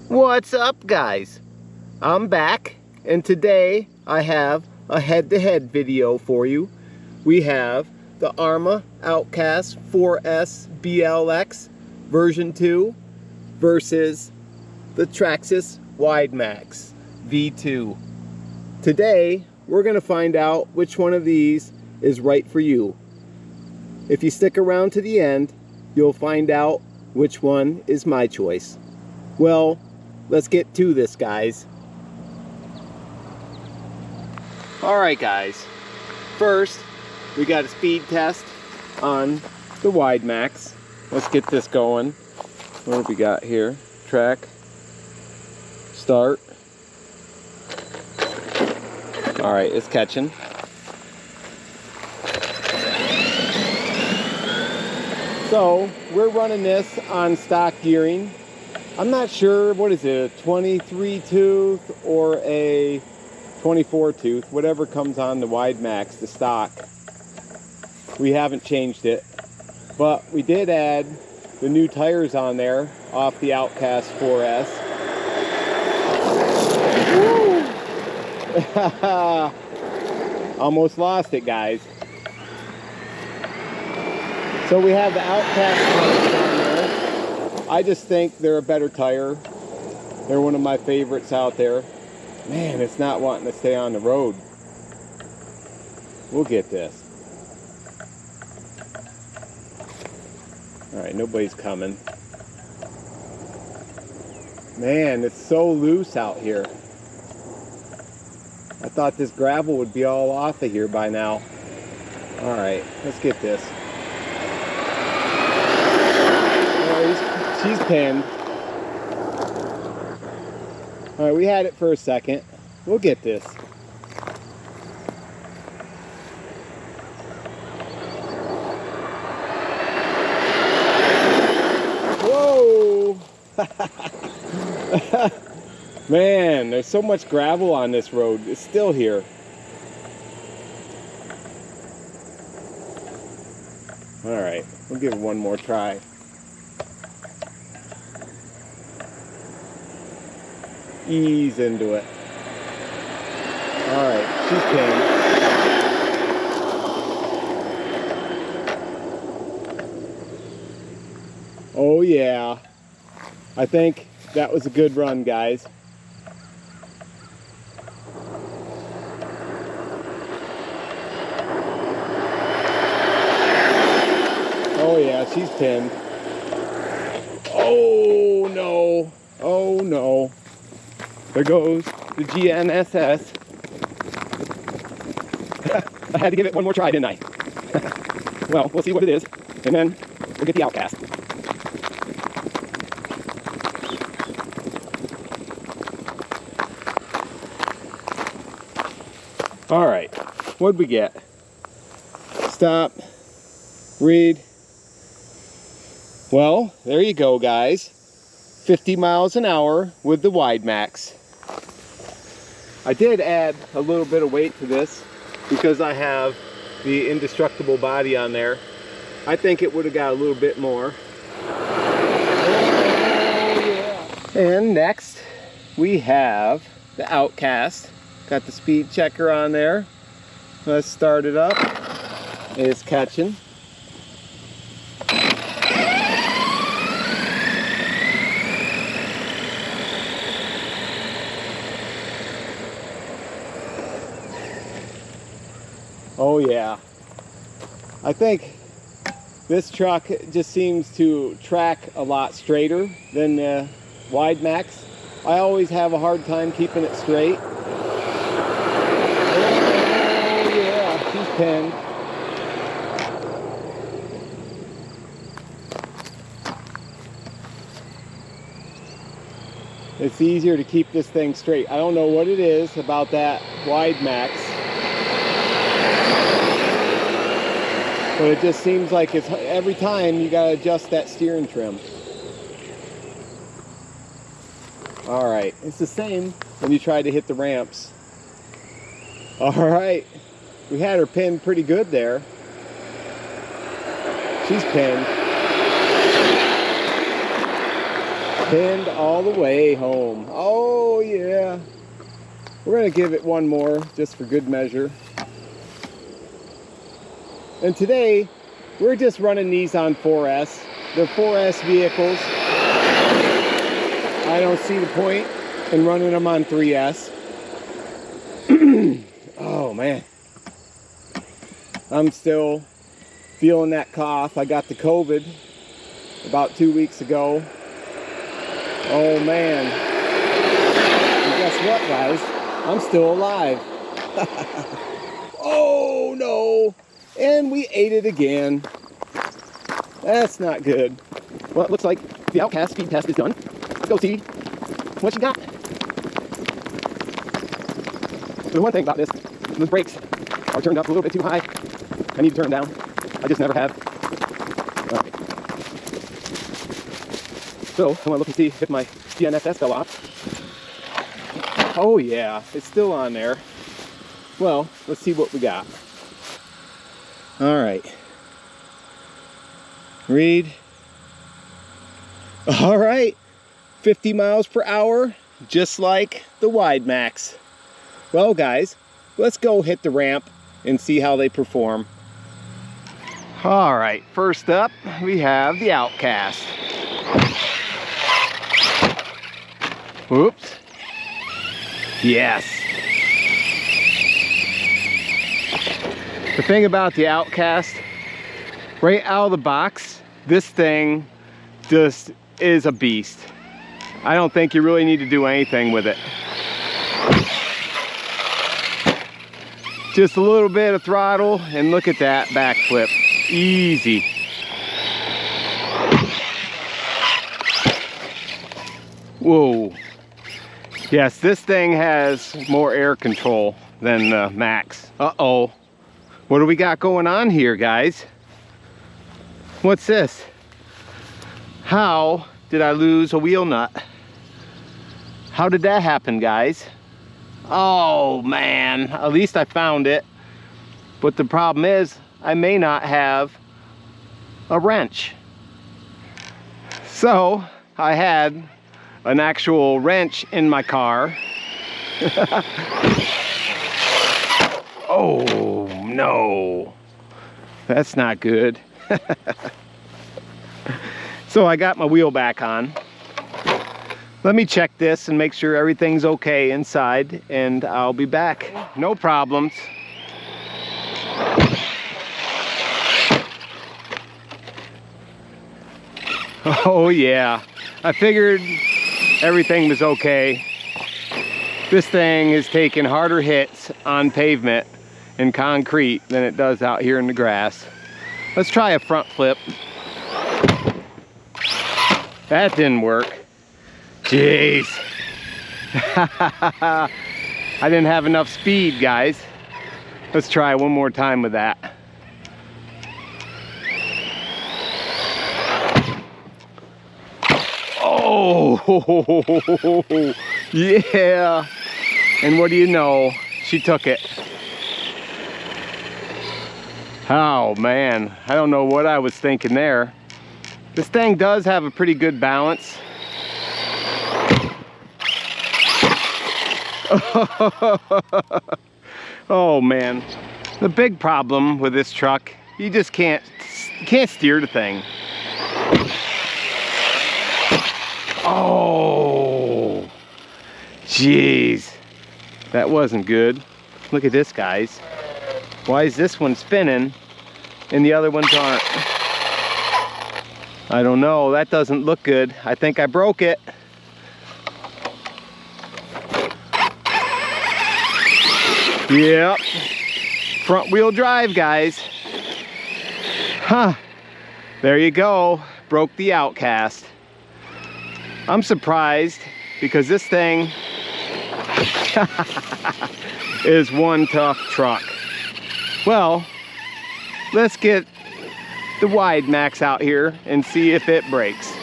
What's up, guys? I'm back, and today I have a head-to-head video for you. We have the Arrma Outcast 4S BLX version 2 versus the Traxxas Widemaxx V2. Today we're going to find out which one of these is right for you. If you stick around to the end, you'll find out which one is my choice. Well, let's get to this, guys. Alright, guys. First, we got a speed test on the Widemaxx. Let's get this going. What have we got here? Track. Start. Alright, it's catching. So, we're running this on stock gearing. I'm not sure, what is it, a 23 tooth or a 24 tooth, whatever comes on the Widemaxx, the stock. We haven't changed it, but we did add the new tires on there off the Outcast 4S. Woo! Almost lost it, guys. So we have the Outcast tires on there. I just think they're a better tire. They're one of my favorites out there. Man, it's not wanting to stay on the road. We'll get this. Alright, nobody's coming. Man, it's so loose out here. I thought this gravel would be all off of here by now. Alright, let's get this. She's pinned. Alright, we had it for a second. We'll get this. Whoa! Man, there's so much gravel on this road. It's still here. Alright, we'll give it one more try. Ease into it. Alright, she's pinned. Oh yeah. I think that was a good run, guys. Oh yeah, she's pinned. Oh no. Oh no. There goes the GNSS. I had to give it one more try, didn't I? Well, we'll see what it is, and then we'll get the Outcast. Alright, what'd we get? Stop. Read. Well, there you go, guys. 50 miles an hour with the Widemaxx. I did add a little bit of weight to this because I have the indestructible body on there. I think it would have got a little bit more. Oh, yeah. And next we have the Outcast. Got the speed checker on there. Let's start it up. It's catching. Oh yeah, I think this truck just seems to track a lot straighter than the Widemaxx. I always have a hard time keeping it straight. Oh yeah, she's pinned. It's easier to keep this thing straight. I don't know what it is about that Widemaxx, but it just seems like it's every time you gotta adjust that steering trim. All right, it's the same when you try to hit the ramps. All right, we had her pinned pretty good there. She's pinned. Pinned all the way home. Oh yeah. We're gonna give it one more just for good measure. And today, we're just running these on 4S. They're 4S vehicles. I don't see the point in running them on 3S. Oh man. I'm still feeling that cough. I got the COVID about 2 weeks ago. Oh man. And guess what, guys? I'm still alive. Oh no. And we ate it again. That's not good. Well, it looks like the Outcast speed test is done. Let's go see what you got. The one thing about this, the brakes are turned up a little bit too high. I need to turn them down. I just never have. All right. So I want to look and see if my GNSS fell off. Oh yeah, it's still on there. Well, let's see what we got. All right. Read. All right. 50 miles per hour, just like the Widemaxx. Well, guys, let's go hit the ramp and see how they perform. All right, first up, we have the Outcast. Whoops. Yes. The thing about the Outcast, right out of the box, this thing just is a beast. I don't think you really need to do anything with it. Just a little bit of throttle and look at that backflip. Easy. Whoa. Yes, this thing has more air control than the Max. Uh-oh. What do we got going on here, guys? What's this? How did I lose a wheel nut? How did that happen, guys? Oh man, at least I found it. But the problem is, I may not have a wrench. So I had an actual wrench in my car. Oh no, that's not good. So I got my wheel back on. Let me check this and make sure everything's okay inside, and I'll be back. No problems. Oh yeah, I figured everything was okay. This thing is taking harder hits on pavement and concrete than it does out here in the grass. Let's try a front flip. That didn't work. Jeez. I didn't have enough speed, guys. Let's try one more time with that. Oh, yeah. And what do you know? She took it. Oh man, I don't know what I was thinking there. This thing does have a pretty good balance. Oh man, the big problem with this truck, you just can't steer the thing. Oh, jeez, that wasn't good. Look at this, guys. Why is this one spinning and the other ones aren't? I don't know, that doesn't look good. I think I broke it. Yep, front wheel drive, guys. Huh, there you go, broke the Outcast. I'm surprised because this thing is one tough truck. Well, let's get the Widemaxx out here and see if it breaks.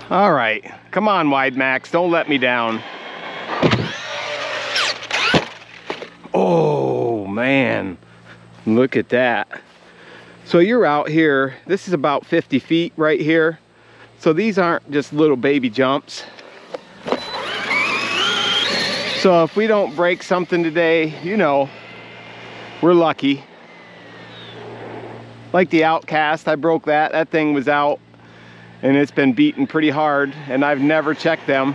All right, come on, Widemaxx, don't let me down. Oh man, look at that. So you're out here, this is about 50 feet right here. So these aren't just little baby jumps. So if we don't break something today, you know, we're lucky. Like the Outcast, I broke that. That thing was out and it's been beaten pretty hard and I've never checked them.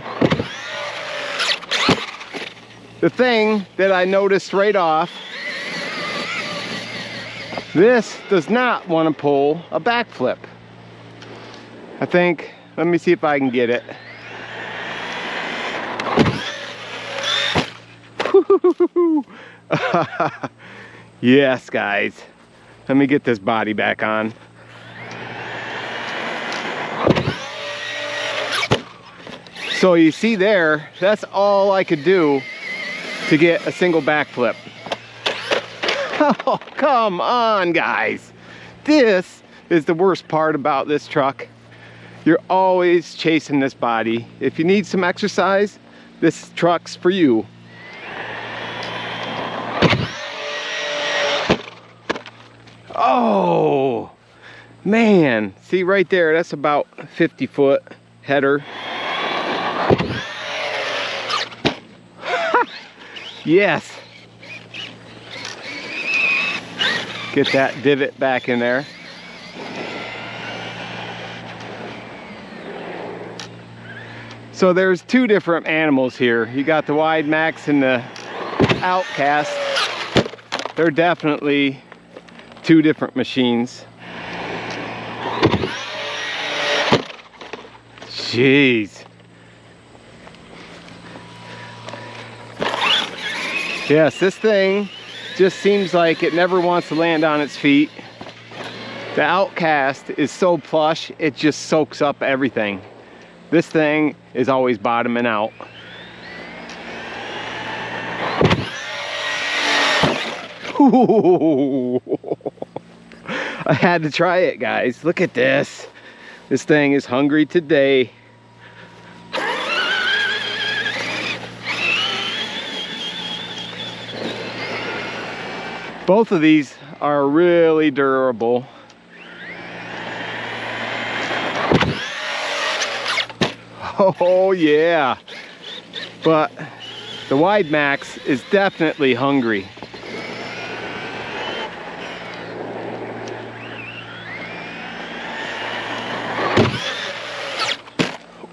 The thing that I noticed right off, this does not want to pull a backflip. I think, let me see if I can get it. Yes, guys. Let me get this body back on. So you see there, that's all I could do to get a single backflip. Oh, come on, guys. This is the worst part about this truck. You're always chasing this body. If you need some exercise, this truck's for you. Oh, man. See right there, that's about 50-foot header. Yes. Get that divot back in there. So there's two different animals here. You got the Widemaxx and the Outcast. They're definitely two different machines. Jeez. Yes, this thing just seems like it never wants to land on its feet. The Outcast is so plush, it just soaks up everything. This thing is always bottoming out. Ooh. I had to try it, guys. Look at this. This thing is hungry today. Both of these are really durable. Oh yeah, but the Widemaxx is definitely hungry.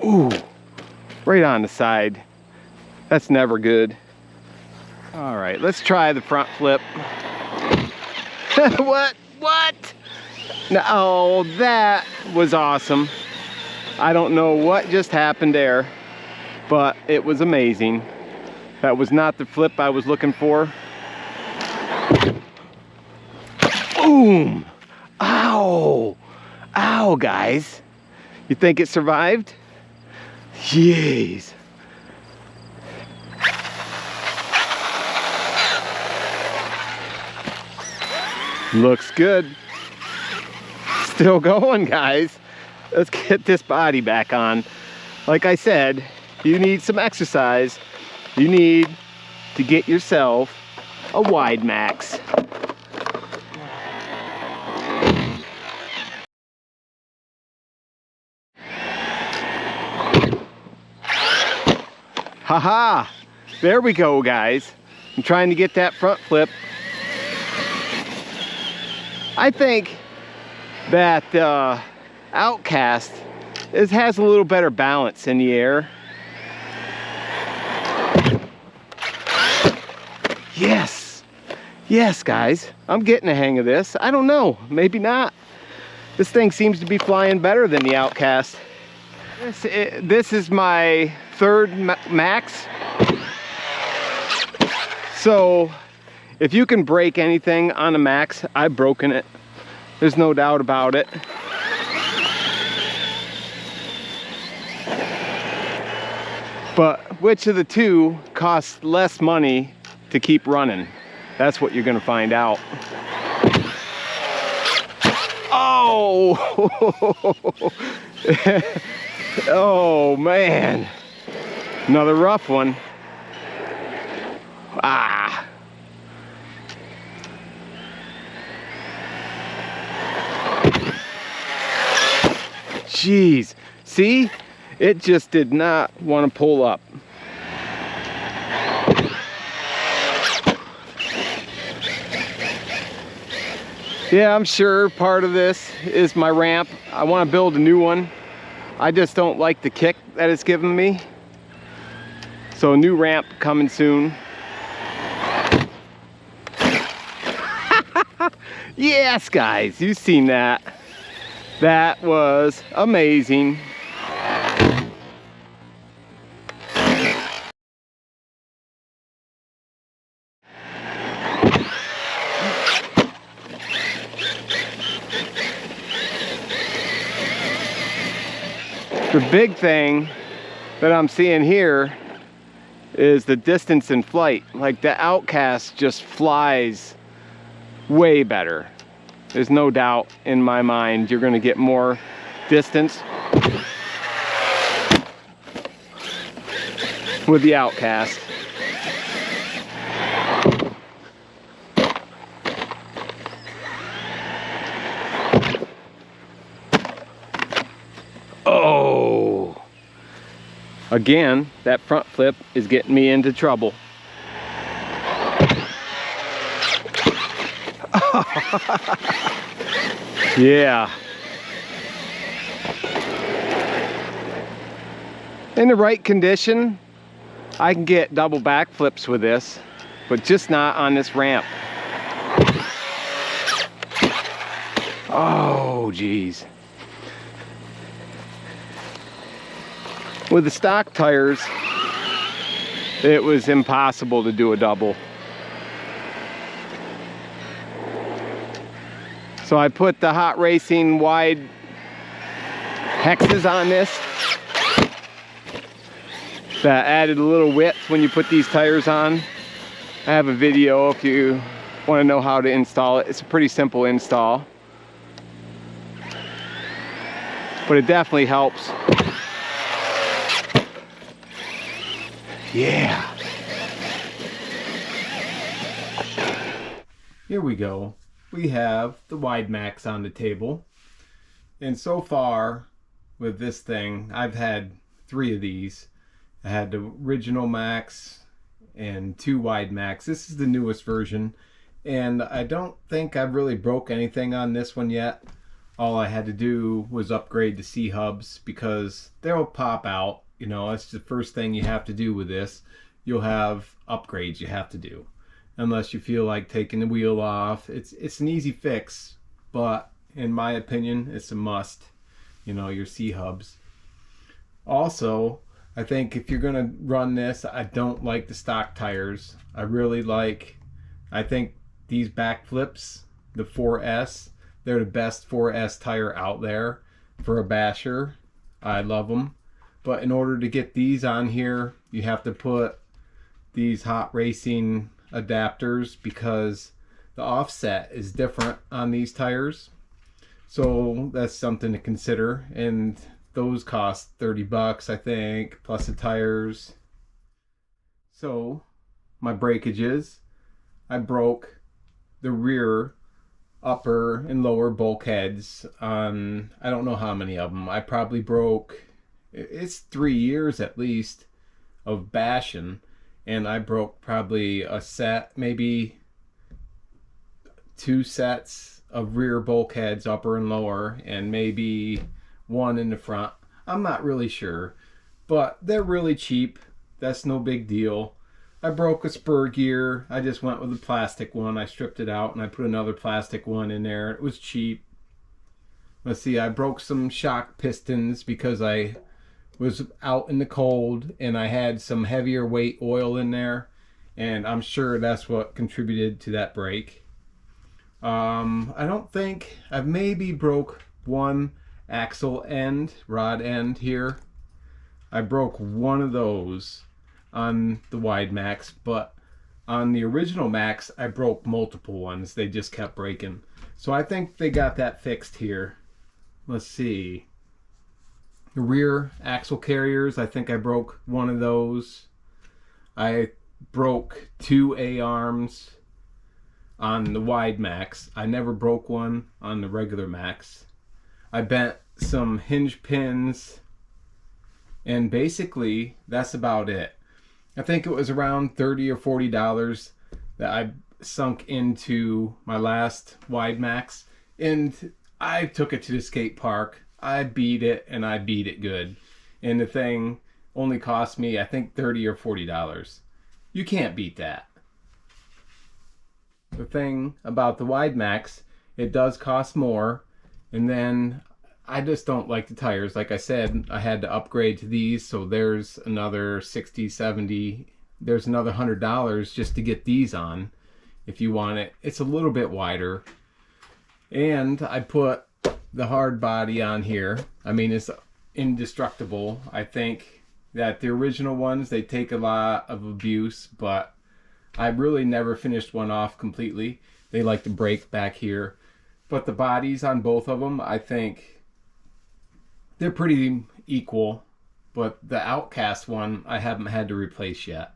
Ooh, right on the side. That's never good. All right, let's try the front flip. What? No, that was awesome. I don't know what just happened there, but it was amazing. That was not the flip I was looking for. Boom! Ow! Ow, guys. You think it survived? Jeez. Looks good. Still going, guys. Let's get this body back on. Like I said, you need some exercise. You need to get yourself a Widemaxx. Haha! There we go, guys. I'm trying to get that front flip. I think that Outcast has a little better balance in the air. Yes, yes, guys, I'm getting the hang of this. I don't know, maybe not. This thing seems to be flying better than the Outcast. This is my third Max. So if you can break anything on a Max, I've broken it. There's no doubt about it. But which of the two costs less money to keep running? That's what you're gonna find out. Oh! Oh man, another rough one. Ah. Jeez, see? It just did not want to pull up. Yeah, I'm sure part of this is my ramp. I want to build a new one. I just don't like the kick that it's giving me. So a new ramp coming soon. Yes, guys, you've seen that. That was amazing. The big thing that I'm seeing here is the distance in flight. Like the Outcast just flies way better. There's no doubt in my mind you're gonna get more distance with the Outcast. Oh! Again, that front flip is getting me into trouble. Yeah. In the right condition, I can get double backflips with this, but just not on this ramp. Oh, geez. With the stock tires, it was impossible to do a double. So I put the Hot Racing wide hexes on this. That added a little width when you put these tires on. I have a video if you want to know how to install it. It's a pretty simple install, but it definitely helps. Yeah. Here we go. We have the Widemaxx on the table. And so far with this thing, I've had 3 of these. I had the original Max and 2 Widemaxx. This is the newest version. And I don't think I've really broke anything on this one yet. All I had to do was upgrade the C-hubs because they'll pop out. You know, that's the first thing you have to do with this. You'll have upgrades you have to do. Unless you feel like taking the wheel off. It's an easy fix, but in my opinion, it's a must. You know, your C-hubs. Also, I think if you're gonna run this, I don't like the stock tires. I think these backflips, the 4S, they're the best 4S tire out there for a basher. I love them. But in order to get these on here, you have to put these Hot Racing adapters because the offset is different on these tires. So that's something to consider. And those cost 30 bucks, I think, plus the tires. So my breakages, I broke the rear upper and lower bulkheads on, I don't know how many of them. I probably broke, it's 3 years at least of bashing, and I broke probably a set, maybe 2 sets of rear bulkheads, upper and lower, and maybe 1 in the front. I'm not really sure, but they're really cheap. That's no big deal. I broke a spur gear. I just went with a plastic one. I stripped it out and I put another plastic one in there. It was cheap. Let's see, I broke some shock pistons because I was out in the cold and I had some heavier weight oil in there, and I'm sure that's what contributed to that break. I don't think, I've maybe broke 1 axle end, rod end here. I broke 1 of those on the Widemaxx, but on the original Max I broke multiple ones. They just kept breaking. So I think they got that fixed here. Let's see. The rear axle carriers, I think I broke one of those. I broke 2 A-arms on the Widemaxx. I never broke one on the regular Maxx. I bent some hinge pins, and basically that's about it. I think it was around $30 or $40 that I sunk into my last Widemaxx, and I took it to the skate park. I beat it, and I beat it good. And the thing only cost me, I think, $30 or $40. You can't beat that. The thing about the Widemaxx, it does cost more, and then I just don't like the tires. Like I said, I had to upgrade to these, so there's another 60, 70, there's another $100 just to get these on if you want it. It's a little bit wider. And I put the hard body on here. I mean, it's indestructible. I think that the original ones, they take a lot of abuse, but I really never finished one off completely. They like to break back here. But the bodies on both of them, I think they're pretty equal. But the Outcast one, I haven't had to replace yet.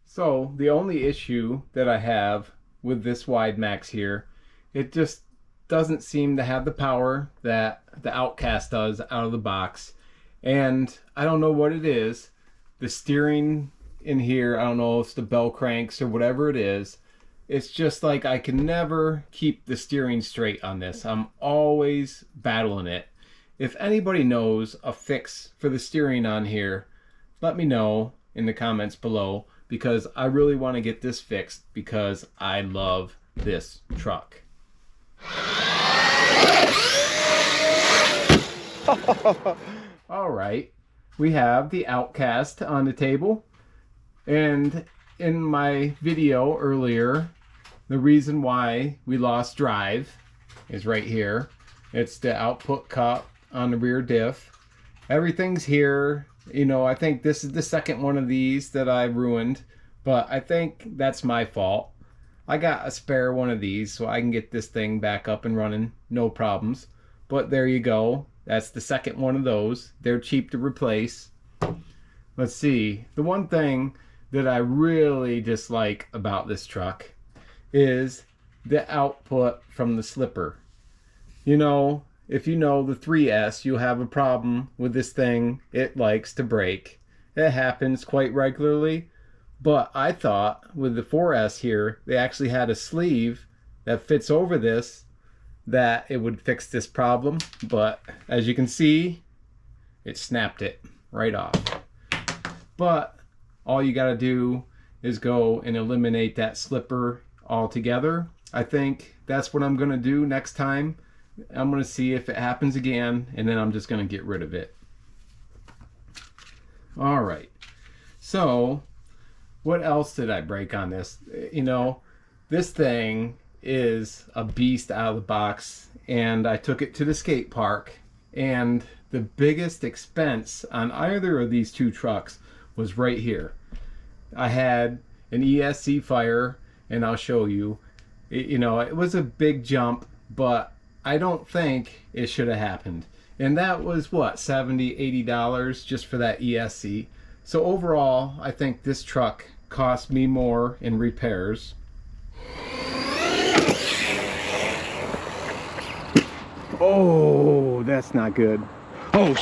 So the only issue that I have with this Widemaxx here, it just doesn't seem to have the power that the Outcast does out of the box. And I don't know what it is. The steering in here, I don't know if it's the bell cranks or whatever it is. It's just like I can never keep the steering straight on this. I'm always battling it. If anybody knows a fix for the steering on here, let me know in the comments below, because I really want to get this fixed because I love this truck. All right, we have the Outcast on the table, and in my video earlier, the reason why we lost drive is right here. It's the output cup on the rear diff. Everything's here. You know, I think this is the second one of these that I ruined, but I think that's my fault. I got a spare one of these so I can get this thing back up and running, no problems. But there you go. That's the second one of those. They're cheap to replace. Let's see. The one thing that I really dislike about this truck is the output from the slipper. You know, if you know the 3S, you'll have a problem with this thing. It likes to break. It happens quite regularly. But I thought with the 4S here, they actually had a sleeve that fits over this, that it would fix this problem. But as you can see, it snapped it right off. But all you got to do is go and eliminate that slipper altogether. I think that's what I'm going to do next time. I'm going to see if it happens again, and then I'm just going to get rid of it. All right. So what else did I break on this? You know, this thing is a beast out of the box, and I took it to the skate park, and the biggest expense on either of these two trucks was right here. I had an ESC fire, and I'll show you. You know, it was a big jump, but I don't think it should have happened. And that was what, $70, $80 just for that ESC. So overall, I think this truck cost me more in repairs. Oh, that's not good. Oh,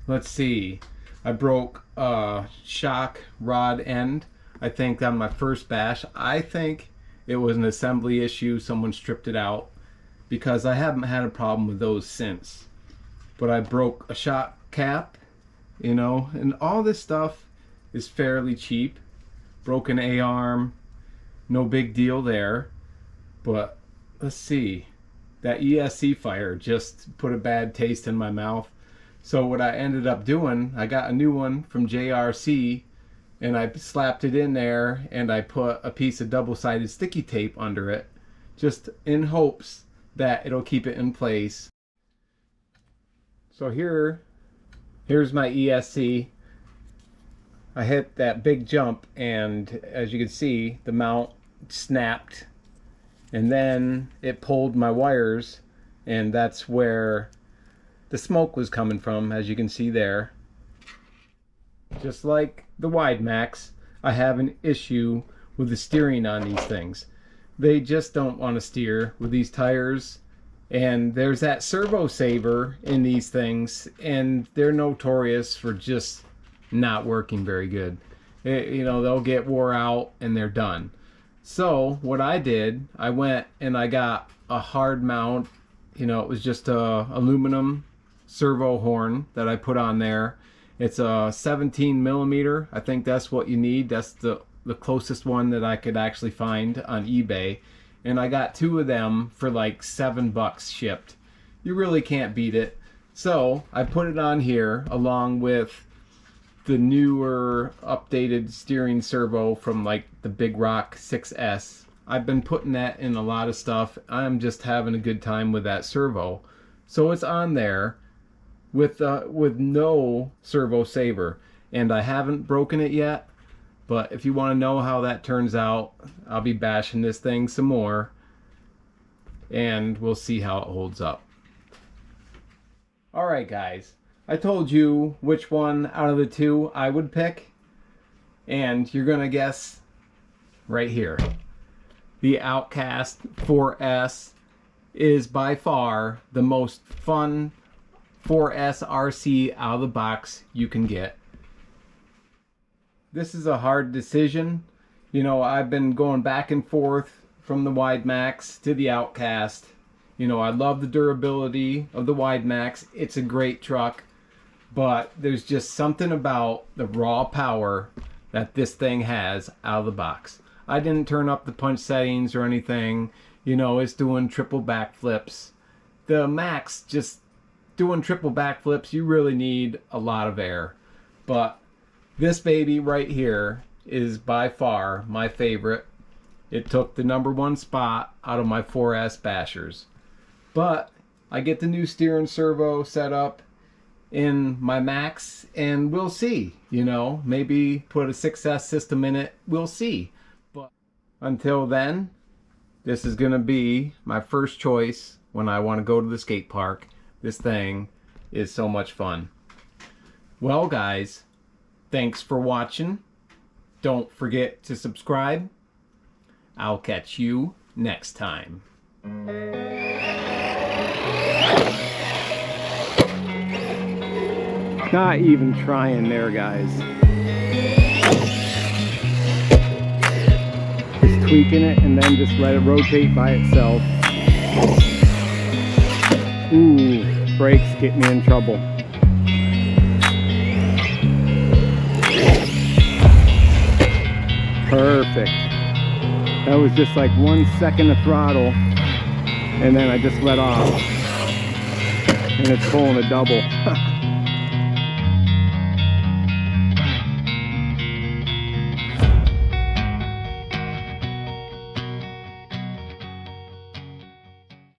let's see. I broke a shock rod end, I think, on my first bash. I think it was an assembly issue. Someone stripped it out, because I haven't had a problem with those since. But I broke a shock cap, you know, and all this stuff is fairly cheap. Broken A-arm, no big deal there. But let's see, that ESC fire just put a bad taste in my mouth. So what I ended up doing, I got a new one from JRC, and I slapped it in there, and I put a piece of double-sided sticky tape under it, just in hopes that it'll keep it in place. So here's my ESC. I hit that big jump, and as you can see, the mount snapped, and then it pulled my wires, and that's where the smoke was coming from, as you can see there. Just like the Widemaxx, I have an issue with the steering on these things. They just don't want to steer with these tires, and there's that servo saver in these things, and they're notorious for just not working very good. You know, they'll get wore out and they're done. So what I did, I went and I got a hard mount. You know, it was just a aluminum servo horn that I put on there. It's a 17 millimeter. I think that's what you need. That's the closest one that I could actually find on eBay. And I got 2 of them for like $7 shipped. You really can't beat it. So I put it on here along with the newer updated steering servo from like the Big Rock 6S. I've been putting that in a lot of stuff. I'm just having a good time with that servo. So it's on there with no servo saver, and I haven't broken it yet. But if you want to know how that turns out, I'll be bashing this thing some more, and we'll see how it holds up. Alright guys, I told you which one out of the 2 I would pick, and you're gonna guess right here. The Outcast 4S is by far the most fun 4S RC out of the box you can get. This is a hard decision. You know, I've been going back and forth from the Widemaxx to the Outcast. You know, I love the durability of the Widemaxx. It's a great truck, but there's just something about the raw power that this thing has out of the box. I didn't turn up the punch settings or anything. You know, it's doing triple backflips. The Max, just doing triple backflips, you really need a lot of air. But this baby right here is by far my favorite. It took the #1 spot out of my 4S bashers. But I get the new steering servo set up in my Max, and we'll see. You know, maybe put a 6S system in it. We'll see. But until then, this is gonna be my first choice when I want to go to the skate park. This thing is so much fun. Well guys, thanks for watching. Don't forget to subscribe. I'll catch you next time. Not even trying there, guys. Just tweaking it and then just let it rotate by itself. Ooh, brakes get me in trouble. Perfect. That was just like 1 second of throttle, and then I just let off. And it's pulling a double.